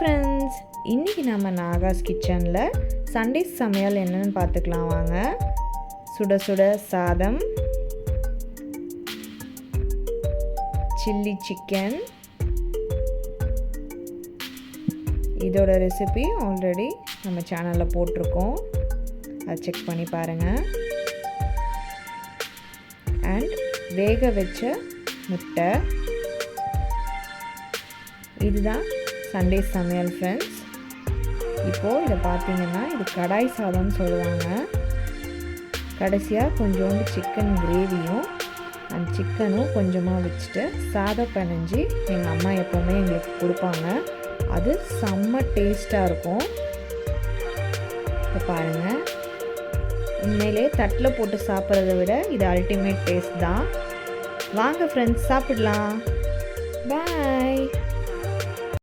Friends, இன்றைக்கி நம்ம நாகாஸ் கிச்சனில் சண்டே சமையல் என்னென்னு பார்த்துக்கலாம் வாங்க. சுட சுட சாதம், சில்லி சிக்கன். இதோட ரெசிபி ஆல்ரெடி நம்ம சேனலில் போட்டிருக்கோம், அதை செக் பண்ணி பாருங்கள். அண்ட் வேக வச்ச முட்டை. இதுதான் சண்டே சமையல் ஃப்ரெண்ட்ஸ். இப்போது இதை பார்த்தீங்கன்னா இது கடாய் சாதம்னு சொல்லுவாங்க. கடைசியாக கொஞ்சோண்டு சிக்கன் கிரேவியும் அந்த சிக்கனும் கொஞ்சமாக வச்சுட்டு சாதம் பிணைஞ்சி எங்கள் அம்மா எப்போவுமே எங்களுக்கு கொடுப்பாங்க. அது செம்ம டேஸ்ட்டாக இருக்கும். இப்போ பாருங்கள், உண்மையிலே தட்டில் போட்டு சாப்பிட்றத விட இது அல்டிமேட் டேஸ்ட் தான். வாங்க ஃப்ரெண்ட்ஸ், சாப்பிடலாம். பாய்.